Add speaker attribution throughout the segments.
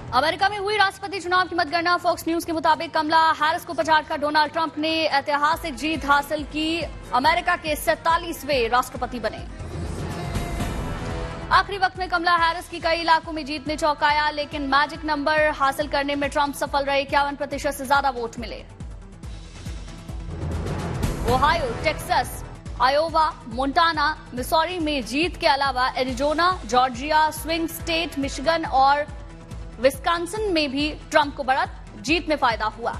Speaker 1: America में हुई राष्ट्रपति चुनाव की मतगणना। फॉक्स न्यूज के मुताबिक कमला हैरिस को पछाड़कर डोनाल्ड ट्रंप ने ऐतिहासिक जीत हासिल की। अमेरिका के 47वें राष्ट्रपति बने। आखिरी वक्त में कमला हैरिस की कई इलाकों में जीत ने चौंकाया, लेकिन मैजिक नंबर हासिल करने में ट्रंप सफल रहे। 51% से ज्यादा वोट मिले। Ohio, Texas, Iowa, Montana, Missouri में जीत के अलावा Arizona, Georgia, swing state, Michigan और विस्कॉन्सिन में भी ट्रंप को बढ़त जीत में फायदा हुआ।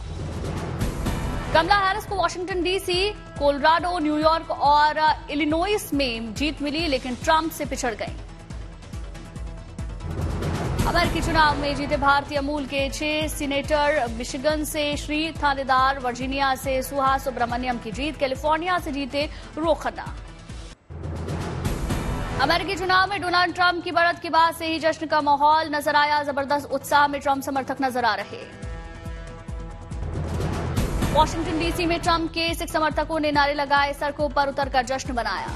Speaker 1: कमला हैरिस को वाशिंगटन डीसी, कोलोराडो, न्यूयॉर्क और इलिनोइस में जीत मिली, लेकिन ट्रंप से पिछड़ गई। अमेरिकी चुनाव में जीते भारतीय मूल के 6 सीनेटर, मिशिगन से श्री थानेदार, वर्जीनिया से सुहा सुब्रमण्यम की जीत, कैलिफोर्निया से जीते रो खन्ना। अमेरिकी चुनाव में डोनाल्ड ट्रंप की बढ़त के बाद से ही जश्न का माहौल नजर आया। जबरदस्त उत्साह में ट्रंप समर्थक नजर आ रहे। वॉशिंगटन डीसी में ट्रंप के सिख समर्थकों ने नारे लगाए, सड़कों पर उतरकर जश्न मनाया।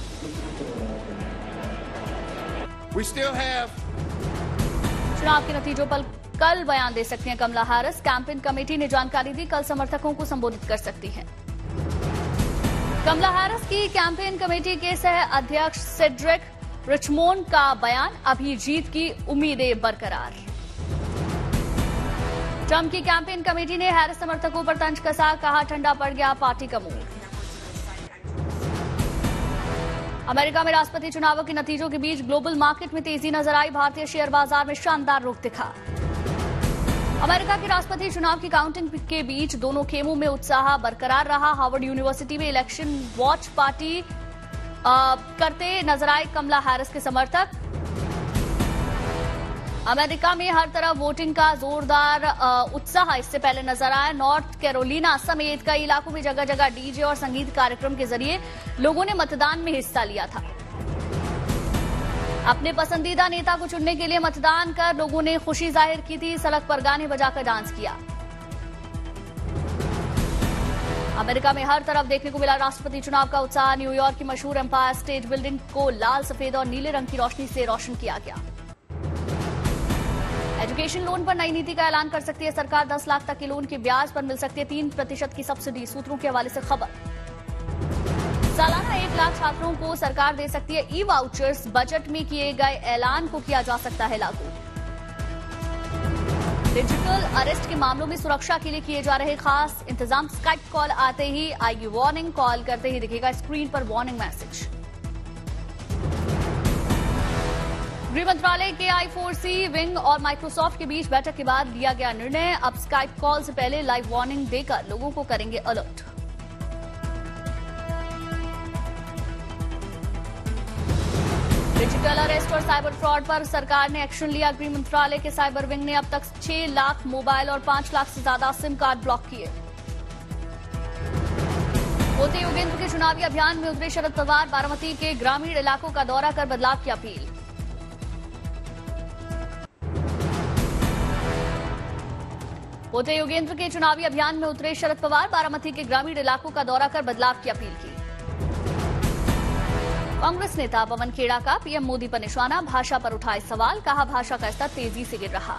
Speaker 1: चुनाव के नतीजों पर कल बयान दे सकती हैं कमला हैरिस। कैंपेन कमेटी ने जानकारी दी, कल समर्थकों को संबोधित कर सकती हैं। कमला हैरिस की कैंपेन कमेटी के सह अध्यक्ष सेड्रिक रिचमोंड का बयान, अभी जीत की उम्मीदें बरकरार। ट्रंप की कैंपेन कमेटी ने हैरिस समर्थकों पर तंज कसा, कहा ठंडा पड़ गया पार्टी का मूड। अमेरिका में राष्ट्रपति चुनावों के नतीजों के बीच ग्लोबल मार्केट में तेजी नजर आई। भारतीय शेयर बाजार में शानदार रुख दिखा। अमेरिका के राष्ट्रपति चुनाव की काउंटिंग के बीच दोनों खेमों में उत्साह बरकरार रहा। हार्वर्ड यूनिवर्सिटी में इलेक्शन वॉच पार्टी करते नजर आए कमला हैरिस के समर्थक। अमेरिका में हर तरफ वोटिंग का जोरदार उत्साह इससे पहले नजर आया। नॉर्थ कैरोलिना समेत कई इलाकों में जगह जगह डीजे और संगीत कार्यक्रम के जरिए लोगों ने मतदान में हिस्सा लिया था। अपने पसंदीदा नेता को चुनने के लिए मतदान कर लोगों ने खुशी जाहिर की थी। सड़क पर गाने बजाकर डांस किया। अमेरिका में हर तरफ देखने को मिला राष्ट्रपति चुनाव का उत्साह। न्यूयॉर्क की मशहूर एम्पायर स्टेट बिल्डिंग को लाल, सफेद और नीले रंग की रोशनी से रोशन किया गया। एजुकेशन लोन पर नई नीति का ऐलान कर सकती है सरकार। 10 लाख तक के लोन के ब्याज पर मिल सकती है 3% की सब्सिडी। सूत्रों के हवाले से खबर। सालाना 1 लाख छात्रों को सरकार दे सकती है ई वाउचर्स। बजट में किए गए ऐलान को किया जा सकता है लागू। डिजिटल अरेस्ट के मामलों में सुरक्षा के लिए किए जा रहे खास इंतजाम। स्काइप कॉल आते ही आएगी वार्निंग। कॉल करते ही दिखेगा स्क्रीन पर वार्निंग मैसेज। गृह मंत्रालय के I4C विंग और माइक्रोसॉफ्ट के बीच बैठक के बाद लिया गया निर्णय। अब स्काइप कॉल से पहले लाइव वार्निंग देकर लोगों को करेंगे अलर्ट। डिजिटल अरेस्ट और साइबर फ्रॉड पर सरकार ने एक्शन लिया। गृह मंत्रालय के साइबर विंग ने अब तक 6 लाख मोबाइल और 5 लाख से ज्यादा सिम कार्ड ब्लॉक किए। मोदी योगेंद्र के चुनावी अभियान में उतरे शरद पवार। बारामती के ग्रामीण इलाकों का दौरा कर बदलाव की अपील। मोदी योगेंद्र के चुनावी अभियान में उतरे शरद पवार। बारामती के ग्रामीण इलाकों का दौरा कर बदलाव की अपील की। कांग्रेस नेता पवन खेड़ा का पीएम मोदी पर निशाना। भाषा पर उठाए सवाल, कहा भाषा का स्तर तेजी से गिर रहा।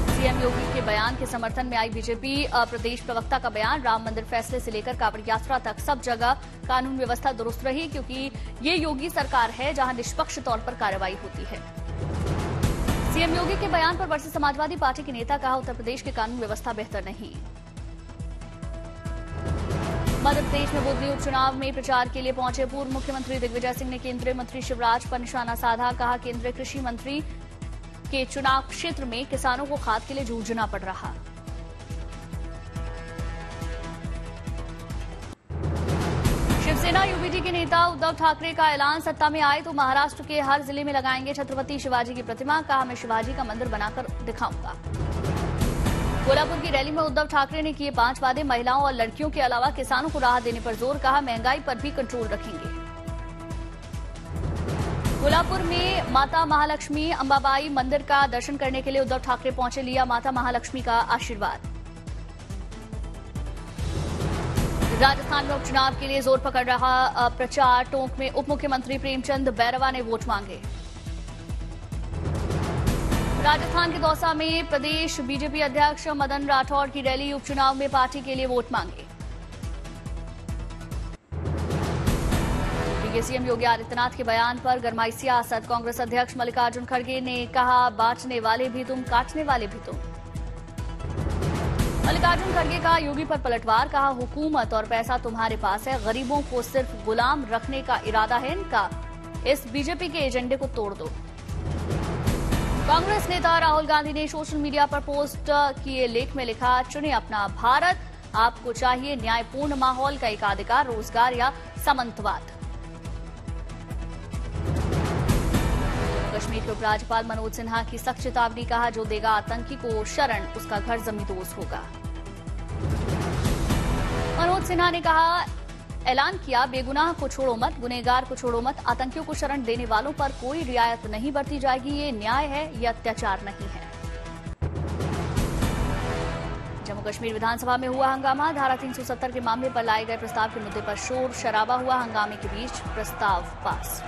Speaker 1: सीएम योगी के बयान के समर्थन में आई बीजेपी प्रदेश प्रवक्ता का बयान। राम मंदिर फैसले से लेकर कांवड़ यात्रा तक सब जगह कानून व्यवस्था दुरुस्त रही, क्योंकि ये योगी सरकार है जहां निष्पक्ष तौर पर कार्रवाई होती है। सीएम योगी के बयान पर बरसे समाजवादी पार्टी के नेता, कहा उत्तर प्रदेश की कानून व्यवस्था बेहतर नहीं। मध्य प्रदेश में बोधली उपचुनाव में प्रचार के लिए पहुंचे पूर्व मुख्यमंत्री दिग्विजय सिंह ने केंद्रीय मंत्री शिवराज पर निशाना साधा। कहा केंद्रीय कृषि मंत्री के चुनाव क्षेत्र में किसानों को खाद के लिए जूझना पड़ रहा। शिवसेना यूबीटी के नेता उद्धव ठाकरे का ऐलान, सत्ता में आए तो महाराष्ट्र के हर जिले में लगाएंगे छत्रपति शिवाजी की प्रतिमा। कहा मैं शिवाजी का मंदिर बनाकर दिखाऊंगा। कोल्हापुर की रैली में उद्धव ठाकरे ने किए 5 वादे। महिलाओं और लड़कियों के अलावा किसानों को राहत देने पर जोर। कहा महंगाई पर भी कंट्रोल रखेंगे। कोल्हापुर में माता महालक्ष्मी अंबाबाई मंदिर का दर्शन करने के लिए उद्धव ठाकरे पहुंचे। लिया माता महालक्ष्मी का आशीर्वाद। राजस्थान में उपचुनाव के लिए जोर पकड़ रहा प्रचार। टोंक में उप मुख्यमंत्री प्रेमचंद बैरवा ने वोट मांगे। राजस्थान के दौसा में प्रदेश बीजेपी अध्यक्ष मदन राठौड़ की रैली, उपचुनाव में पार्टी के लिए वोट मांगे। यूपी के सीएम योगी आदित्यनाथ के बयान पर गरमाई सियासत, कांग्रेस अध्यक्ष मल्लिकार्जुन खड़गे ने कहा, बांटने वाले भी तुम, काटने वाले भी तुम। मल्लिकार्जुन खड़गे का योगी पर पलटवार, कहा, हुकूमत और पैसा तुम्हारे पास है, गरीबों को सिर्फ गुलाम रखने का इरादा है इनका, इस बीजेपी के एजेंडे को तोड़ दो। कांग्रेस नेता राहुल गांधी ने सोशल मीडिया पर पोस्ट किए लेख में लिखा, चुने अपना भारत, आपको चाहिए न्यायपूर्ण माहौल का एकाधिकार, रोजगार या सामंतवाद। कश्मीर के उपराज्यपाल मनोज सिन्हा की सख्त चेतावनी, कहा, जो देगा आतंकी को शरण उसका घर जमींदोज होगा। मनोज सिन्हा ने कहा, ऐलान किया, बेगुनाह को छोड़ो मत, गुनहगार को छोड़ो मत, आतंकियों को शरण देने वालों पर कोई रियायत नहीं बरती जाएगी, ये न्याय है, ये अत्याचार नहीं है। जम्मू कश्मीर विधानसभा में हुआ हंगामा, धारा 370 के मामले पर लाए गए प्रस्ताव के मुद्दे पर शोर शराबा हुआ, हंगामे के बीच प्रस्ताव पास।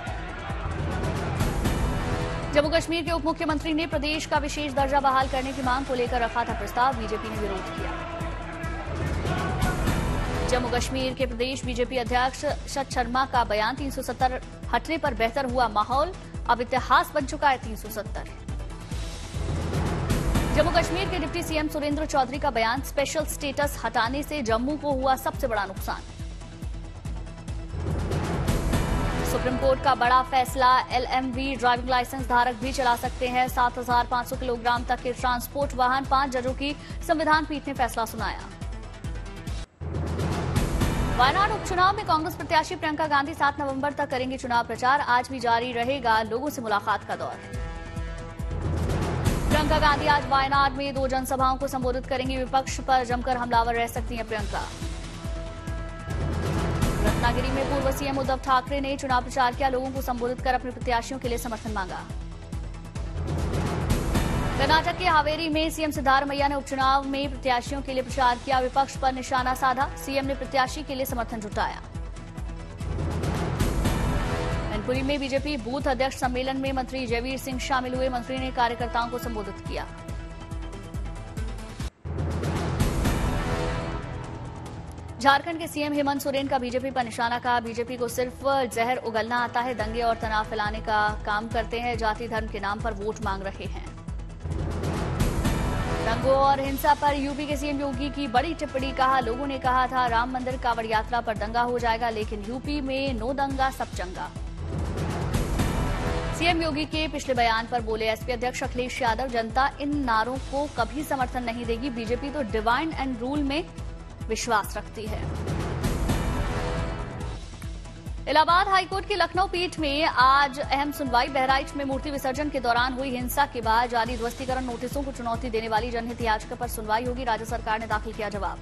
Speaker 1: जम्मू कश्मीर के उप मुख्यमंत्री ने प्रदेश का विशेष दर्जा बहाल करने की मांग को लेकर रखा था प्रस्ताव, बीजेपी ने विरोध किया। जम्मू कश्मीर के प्रदेश बीजेपी अध्यक्ष शरद शर्मा का बयान, 370 हटने पर बेहतर हुआ माहौल, अब इतिहास बन चुका है 370। जम्मू कश्मीर के डिप्टी सीएम सुरेंद्र चौधरी का बयान, स्पेशल स्टेटस हटाने से जम्मू को हुआ सबसे बड़ा नुकसान। सुप्रीम कोर्ट का बड़ा फैसला, एलएमवी ड्राइविंग लाइसेंस धारक भी चला सकते हैं 7,500 किलोग्राम तक के ट्रांसपोर्ट वाहन, 5 जजों की संविधान पीठ ने फैसला सुनाया। वायनाड उपचुनाव में कांग्रेस प्रत्याशी प्रियंका गांधी 7 नवंबर तक करेंगी चुनाव प्रचार, आज भी जारी रहेगा लोगों से मुलाकात का दौर। प्रियंका गांधी आज वायनाड में 2 जनसभाओं को संबोधित करेंगी, विपक्ष पर जमकर हमलावर रह सकती हैं प्रियंका। रत्नागिरी में पूर्व सीएम उद्धव ठाकरे ने चुनाव प्रचार किया, लोगों को संबोधित कर अपने प्रत्याशियों के लिए समर्थन मांगा। कर्नाटक के हावेरी में सीएम सिद्धारमैया ने उपचुनाव में प्रत्याशियों के लिए प्रचार किया, विपक्ष पर निशाना साधा, सीएम ने प्रत्याशी के लिए समर्थन जुटाया। मैनपुरी में बीजेपी बूथ अध्यक्ष सम्मेलन में मंत्री जयवीर सिंह शामिल हुए, मंत्री ने कार्यकर्ताओं को संबोधित किया। झारखंड के सीएम हेमंत सोरेन का बीजेपी पर निशाना, कहा, बीजेपी को सिर्फ जहर उगलना आता है, दंगे और तनाव फैलाने का काम करते हैं, जाति धर्म के नाम पर वोट मांग रहे हैं। दंगों और हिंसा पर यूपी के सीएम योगी की बड़ी टिप्पणी, कहा, लोगों ने कहा था राम मंदिर कांवड़ यात्रा पर दंगा हो जाएगा, लेकिन यूपी में नो दंगा सब चंगा। सीएम योगी के पिछले बयान पर बोले एसपी अध्यक्ष अखिलेश यादव, जनता इन नारों को कभी समर्थन नहीं देगी, बीजेपी तो डिवाइन एंड रूल में विश्वास रखती है। इलाहाबाद हाईकोर्ट की लखनऊ पीठ में आज अहम सुनवाई, बहराइच में मूर्ति विसर्जन के दौरान हुई हिंसा के बाद जारी ध्वस्तीकरण नोटिसों को चुनौती देने वाली जनहित याचिका पर सुनवाई होगी, राज्य सरकार ने दाखिल किया जवाब।